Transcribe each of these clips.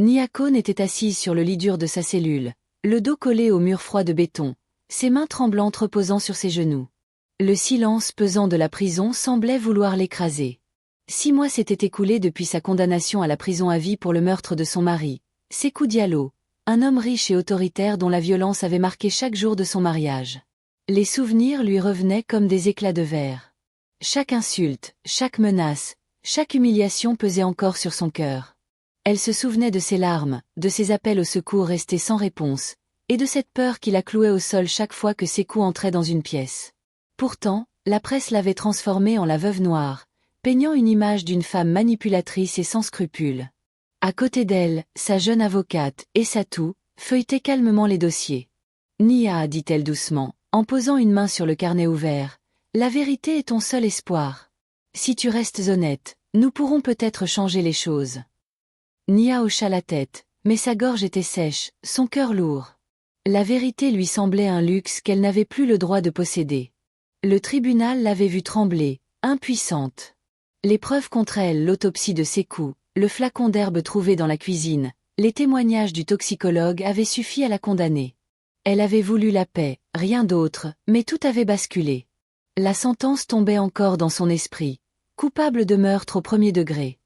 Nia Cohn était assise sur le lit dur de sa cellule, le dos collé au mur froid de béton, ses mains tremblantes reposant sur ses genoux. Le silence pesant de la prison semblait vouloir l'écraser. 6 mois s'étaient écoulés depuis sa condamnation à la prison à vie pour le meurtre de son mari, Sékou Diallo, un homme riche et autoritaire dont la violence avait marqué chaque jour de son mariage. Les souvenirs lui revenaient comme des éclats de verre. Chaque insulte, chaque menace, chaque humiliation pesait encore sur son cœur. Elle se souvenait de ses larmes, de ses appels au secours restés sans réponse, et de cette peur qui la clouait au sol chaque fois que Sékou entrait dans une pièce. Pourtant, la presse l'avait transformée en la veuve noire, peignant une image d'une femme manipulatrice et sans scrupules. À côté d'elle, sa jeune avocate, Essatou, feuilletait calmement les dossiers. « Nia, dit-elle doucement, en posant une main sur le carnet ouvert, la vérité est ton seul espoir. Si tu restes honnête, nous pourrons peut-être changer les choses. » Nia hocha la tête, mais sa gorge était sèche, son cœur lourd. La vérité lui semblait un luxe qu'elle n'avait plus le droit de posséder. Le tribunal l'avait vue trembler, impuissante. Les preuves contre elle, l'autopsie de Sékou, le flacon d'herbe trouvé dans la cuisine, les témoignages du toxicologue avaient suffi à la condamner. Elle avait voulu la paix, rien d'autre, mais tout avait basculé. La sentence tombait encore dans son esprit, coupable de meurtre au premier degré.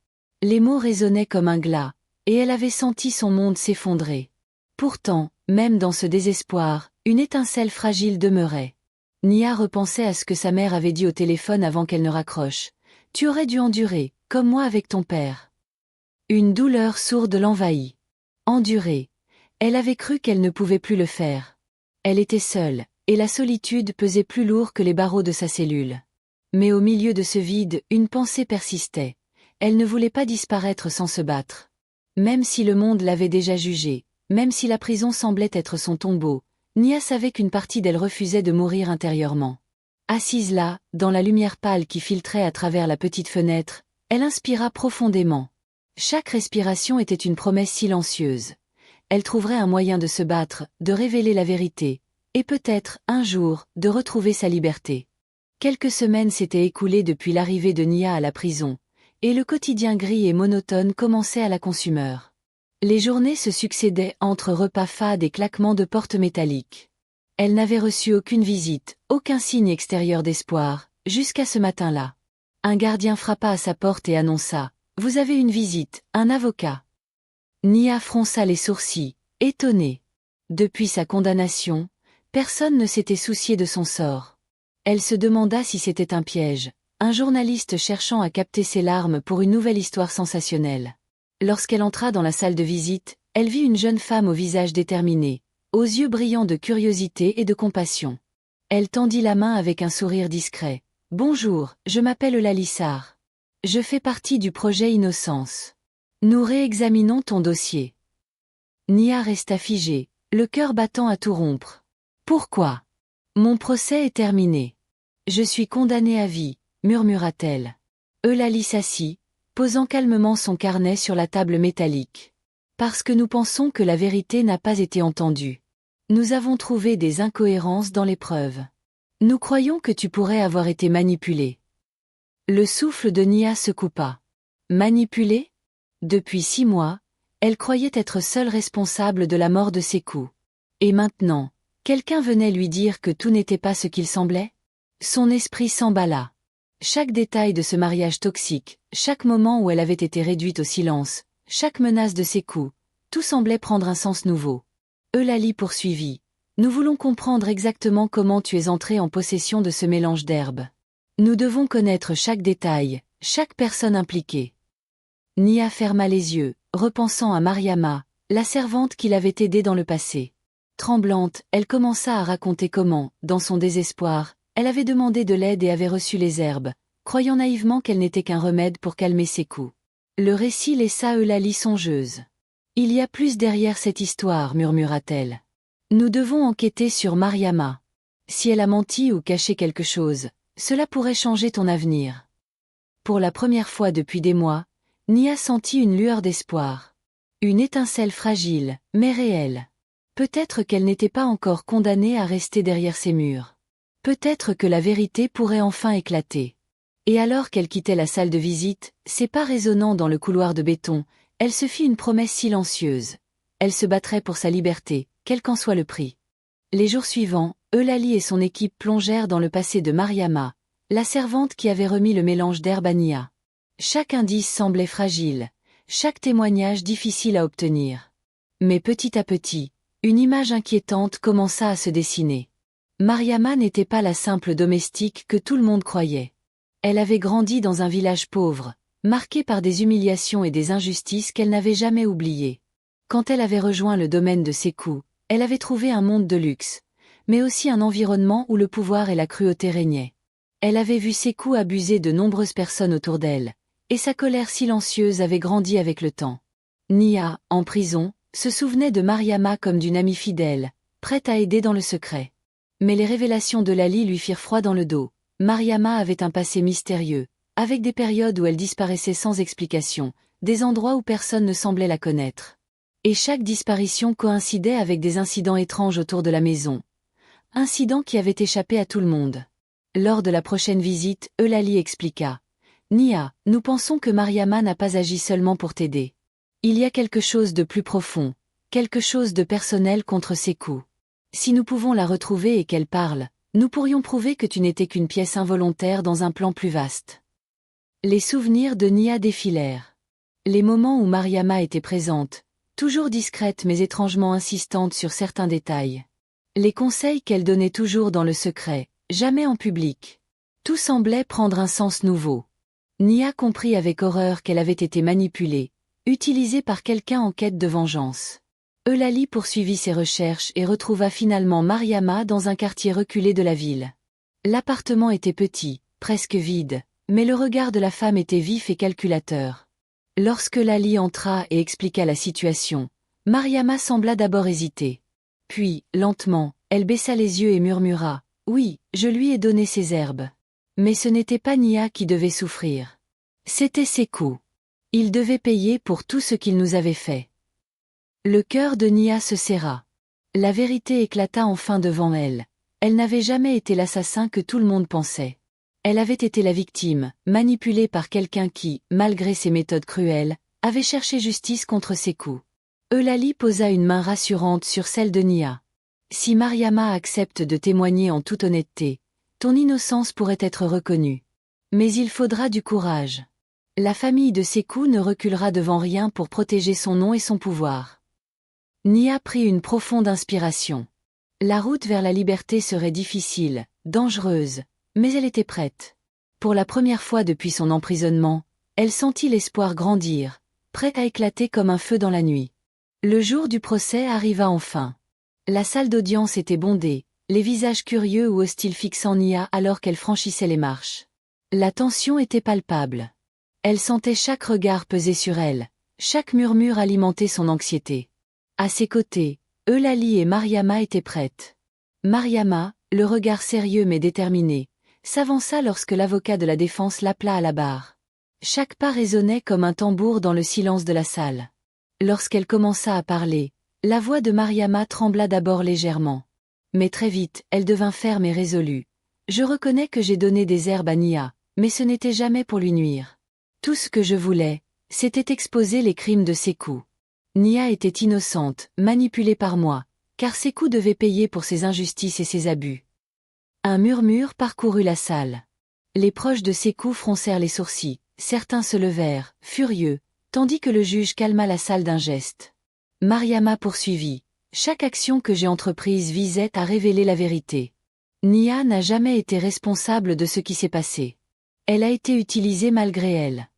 Les mots résonnaient comme un glas, et elle avait senti son monde s'effondrer. Pourtant, même dans ce désespoir, une étincelle fragile demeurait. Nia repensait à ce que sa mère avait dit au téléphone avant qu'elle ne raccroche. « Tu aurais dû endurer, comme moi avec ton père. » Une douleur sourde l'envahit. Endurer. Elle avait cru qu'elle ne pouvait plus le faire. Elle était seule, et la solitude pesait plus lourd que les barreaux de sa cellule. Mais au milieu de ce vide, une pensée persistait. Elle ne voulait pas disparaître sans se battre. Même si le monde l'avait déjà jugée, même si la prison semblait être son tombeau, Nia savait qu'une partie d'elle refusait de mourir intérieurement. Assise là, dans la lumière pâle qui filtrait à travers la petite fenêtre, elle inspira profondément. Chaque respiration était une promesse silencieuse. Elle trouverait un moyen de se battre, de révéler la vérité, et peut-être, un jour, de retrouver sa liberté. Quelques semaines s'étaient écoulées depuis l'arrivée de Nia à la prison, et le quotidien gris et monotone commençait à la consumer. Les journées se succédaient entre repas fades et claquements de portes métalliques. Elle n'avait reçu aucune visite, aucun signe extérieur d'espoir, jusqu'à ce matin-là. Un gardien frappa à sa porte et annonça « Vous avez une visite, un avocat. » Nia fronça les sourcils, étonnée. Depuis sa condamnation, personne ne s'était soucié de son sort. Elle se demanda si c'était un piège, un journaliste cherchant à capter ses larmes pour une nouvelle histoire sensationnelle. Lorsqu'elle entra dans la salle de visite, elle vit une jeune femme au visage déterminé, aux yeux brillants de curiosité et de compassion. Elle tendit la main avec un sourire discret. « Bonjour, je m'appelle Lalissar. Je fais partie du projet Innocence. Nous réexaminons ton dossier. » Nia resta figée, le cœur battant à tout rompre. « Pourquoi ? Mon procès est terminé. Je suis condamnée à vie, » murmura-t-elle. Eulalie s'assit, posant calmement son carnet sur la table métallique. « Parce que nous pensons que la vérité n'a pas été entendue. Nous avons trouvé des incohérences dans les preuves. Nous croyons que tu pourrais avoir été manipulé. » Le souffle de Nia se coupa. Manipulé ? Depuis 6 mois, elle croyait être seule responsable de la mort de Sékou. Et maintenant, quelqu'un venait lui dire que tout n'était pas ce qu'il semblait ? Son esprit s'emballa. Chaque détail de ce mariage toxique, chaque moment où elle avait été réduite au silence, chaque menace de Sékou, tout semblait prendre un sens nouveau. Eulalie poursuivit. « Nous voulons comprendre exactement comment tu es entrée en possession de ce mélange d'herbes. Nous devons connaître chaque détail, chaque personne impliquée. » Nia ferma les yeux, repensant à Mariama, la servante qui l'avait aidée dans le passé. Tremblante, elle commença à raconter comment, dans son désespoir, elle avait demandé de l'aide et avait reçu les herbes, croyant naïvement qu'elles n'étaient qu'un remède pour calmer Sékou. Le récit laissa Eulalie songeuse. « Il y a plus derrière cette histoire, murmura-t-elle. Nous devons enquêter sur Mariama. Si elle a menti ou caché quelque chose, cela pourrait changer ton avenir. » Pour la première fois depuis des mois, Nia sentit une lueur d'espoir. Une étincelle fragile, mais réelle. Peut-être qu'elle n'était pas encore condamnée à rester derrière ces murs. Peut-être que la vérité pourrait enfin éclater. Et alors qu'elle quittait la salle de visite, ses pas résonnant dans le couloir de béton, Elle se fit une promesse silencieuse. Elle se battrait pour sa liberté, quel qu'en soit le prix. Les jours suivants, Eulalie et son équipe plongèrent dans le passé de Mariama, la servante qui avait remis le mélange d'herbe à Nia. Chaque indice semblait fragile, chaque témoignage difficile à obtenir. Mais petit à petit, une image inquiétante commença à se dessiner. Mariama n'était pas la simple domestique que tout le monde croyait. Elle avait grandi dans un village pauvre, marqué par des humiliations et des injustices qu'elle n'avait jamais oubliées. Quand elle avait rejoint le domaine de Sékou, elle avait trouvé un monde de luxe, mais aussi un environnement où le pouvoir et la cruauté régnaient. Elle avait vu Sékou abuser de nombreuses personnes autour d'elle, et sa colère silencieuse avait grandi avec le temps. Nia, en prison, se souvenait de Mariama comme d'une amie fidèle, prête à aider dans le secret. Mais les révélations d'Eulalie lui firent froid dans le dos. Mariama avait un passé mystérieux, avec des périodes où elle disparaissait sans explication, des endroits où personne ne semblait la connaître. Et chaque disparition coïncidait avec des incidents étranges autour de la maison. Incidents qui avaient échappé à tout le monde. Lors de la prochaine visite, Eulalie expliqua. « Nia, nous pensons que Mariama n'a pas agi seulement pour t'aider. Il y a quelque chose de plus profond, quelque chose de personnel contre Sékou. Si nous pouvons la retrouver et qu'elle parle, nous pourrions prouver que tu n'étais qu'une pièce involontaire dans un plan plus vaste. » Les souvenirs de Nia défilèrent. Les moments où Mariama était présente, toujours discrète mais étrangement insistante sur certains détails. Les conseils qu'elle donnait toujours dans le secret, jamais en public. Tout semblait prendre un sens nouveau. Nia comprit avec horreur qu'elle avait été manipulée, utilisée par quelqu'un en quête de vengeance. Eulalie poursuivit ses recherches et retrouva finalement Mariama dans un quartier reculé de la ville. L'appartement était petit, presque vide, mais le regard de la femme était vif et calculateur. Lorsque Eulalie entra et expliqua la situation, Mariama sembla d'abord hésiter. Puis, lentement, elle baissa les yeux et murmura « Oui, je lui ai donné ces herbes. » Mais ce n'était pas Nia qui devait souffrir. C'était Sékou. Il devait payer pour tout ce qu'il nous avait fait. Le cœur de Nia se serra. La vérité éclata enfin devant elle. Elle n'avait jamais été l'assassin que tout le monde pensait. Elle avait été la victime, manipulée par quelqu'un qui, malgré ses méthodes cruelles, avait cherché justice contre Sékou. Eulalie posa une main rassurante sur celle de Nia. « Si Mariama accepte de témoigner en toute honnêteté, ton innocence pourrait être reconnue. Mais il faudra du courage. La famille de Sékou ne reculera devant rien pour protéger son nom et son pouvoir. » Nia prit une profonde inspiration. La route vers la liberté serait difficile, dangereuse, mais elle était prête. Pour la première fois depuis son emprisonnement, elle sentit l'espoir grandir, prêt à éclater comme un feu dans la nuit. Le jour du procès arriva enfin. La salle d'audience était bondée, les visages curieux ou hostiles fixant Nia alors qu'elle franchissait les marches. La tension était palpable. Elle sentait chaque regard peser sur elle, chaque murmure alimenter son anxiété. À ses côtés, Eulalie et Mariama étaient prêtes. Mariama, le regard sérieux mais déterminé, s'avança lorsque l'avocat de la défense l'appela à la barre. Chaque pas résonnait comme un tambour dans le silence de la salle. Lorsqu'elle commença à parler, la voix de Mariama trembla d'abord légèrement. Mais très vite, elle devint ferme et résolue. « Je reconnais que j'ai donné des herbes à Nia, mais ce n'était jamais pour lui nuire. Tout ce que je voulais, c'était exposer les crimes de Sékou. Nia était innocente, manipulée par moi, car Sékou devait payer pour ses injustices et ses abus. » Un murmure parcourut la salle. Les proches de Sékou froncèrent les sourcils, certains se levèrent, furieux, tandis que le juge calma la salle d'un geste. Mariama poursuivit. « Chaque action que j'ai entreprise visait à révéler la vérité. Nia n'a jamais été responsable de ce qui s'est passé. Elle a été utilisée malgré elle. »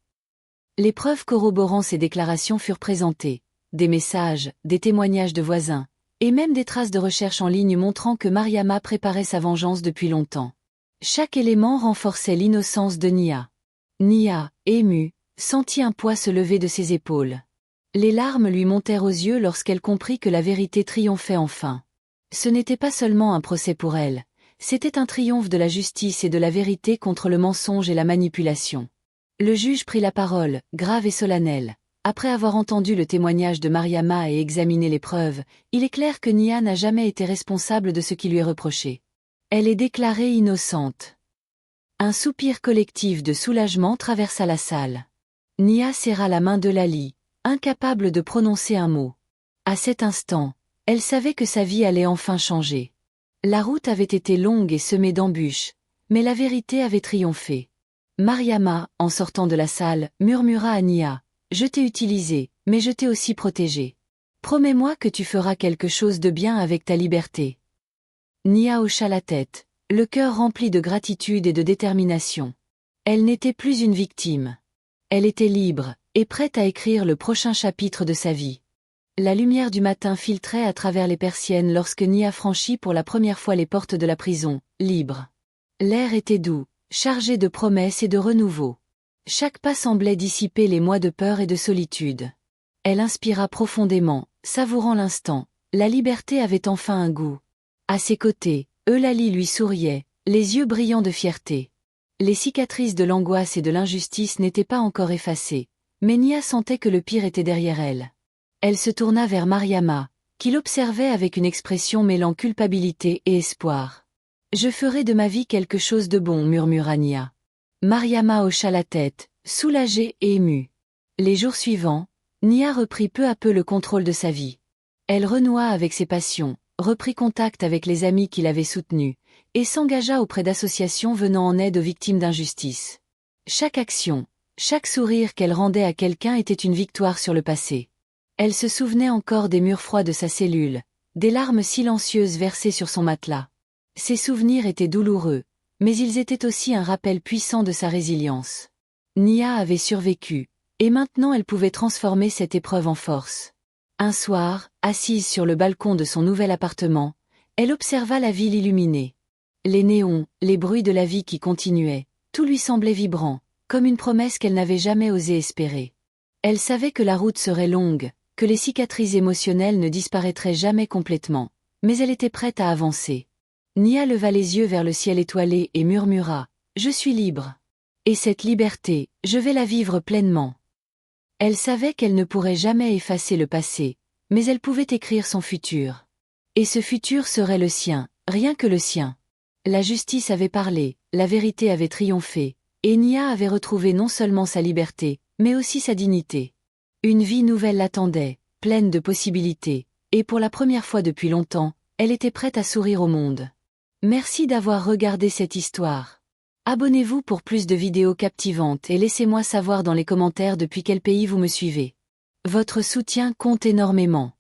Les preuves corroborant ces déclarations furent présentées. Des messages, des témoignages de voisins, et même des traces de recherche en ligne montrant que Mariama préparait sa vengeance depuis longtemps. Chaque élément renforçait l'innocence de Nia. Nia, émue, sentit un poids se lever de ses épaules. Les larmes lui montèrent aux yeux lorsqu'elle comprit que la vérité triomphait enfin. Ce n'était pas seulement un procès pour elle, c'était un triomphe de la justice et de la vérité contre le mensonge et la manipulation. Le juge prit la parole, grave et solennel. Après avoir entendu le témoignage de Mariama et examiné les preuves, il est clair que Nia n'a jamais été responsable de ce qui lui est reproché. Elle est déclarée innocente. Un soupir collectif de soulagement traversa la salle. Nia serra la main d'Eulalie, incapable de prononcer un mot. À cet instant, elle savait que sa vie allait enfin changer. La route avait été longue et semée d'embûches, mais la vérité avait triomphé. Mariama, en sortant de la salle, murmura à Nia, « Je t'ai utilisé, mais je t'ai aussi protégé. Promets-moi que tu feras quelque chose de bien avec ta liberté. » Nia hocha la tête, le cœur rempli de gratitude et de détermination. Elle n'était plus une victime. Elle était libre, et prête à écrire le prochain chapitre de sa vie. La lumière du matin filtrait à travers les persiennes lorsque Nia franchit pour la première fois les portes de la prison, libre. L'air était doux, chargé de promesses et de renouveau. Chaque pas semblait dissiper les mois de peur et de solitude. Elle inspira profondément, savourant l'instant. La liberté avait enfin un goût. À ses côtés, Eulalie lui souriait, les yeux brillants de fierté. Les cicatrices de l'angoisse et de l'injustice n'étaient pas encore effacées, mais Nia sentait que le pire était derrière elle. Elle se tourna vers Mariama, qui l'observait avec une expression mêlant culpabilité et espoir. « Je ferai de ma vie quelque chose de bon, » murmura Nia. Mariama hocha la tête, soulagée et émue. Les jours suivants, Nia reprit peu à peu le contrôle de sa vie. Elle renoua avec ses passions, reprit contact avec les amis qui l'avaient soutenue, et s'engagea auprès d'associations venant en aide aux victimes d'injustice. Chaque action, chaque sourire qu'elle rendait à quelqu'un était une victoire sur le passé. Elle se souvenait encore des murs froids de sa cellule, des larmes silencieuses versées sur son matelas. Ces souvenirs étaient douloureux, mais ils étaient aussi un rappel puissant de sa résilience. Nia avait survécu, et maintenant elle pouvait transformer cette épreuve en force. Un soir, assise sur le balcon de son nouvel appartement, elle observa la ville illuminée. Les néons, les bruits de la vie qui continuaient, tout lui semblait vibrant, comme une promesse qu'elle n'avait jamais osé espérer. Elle savait que la route serait longue, que les cicatrices émotionnelles ne disparaîtraient jamais complètement, mais elle était prête à avancer. Nia leva les yeux vers le ciel étoilé et murmura, « Je suis libre. Et cette liberté, je vais la vivre pleinement. » Elle savait qu'elle ne pourrait jamais effacer le passé, mais elle pouvait écrire son futur. Et ce futur serait le sien, rien que le sien. La justice avait parlé, la vérité avait triomphé, et Nia avait retrouvé non seulement sa liberté, mais aussi sa dignité. Une vie nouvelle l'attendait, pleine de possibilités, et pour la première fois depuis longtemps, elle était prête à sourire au monde. Merci d'avoir regardé cette histoire. Abonnez-vous pour plus de vidéos captivantes et laissez-moi savoir dans les commentaires depuis quel pays vous me suivez. Votre soutien compte énormément.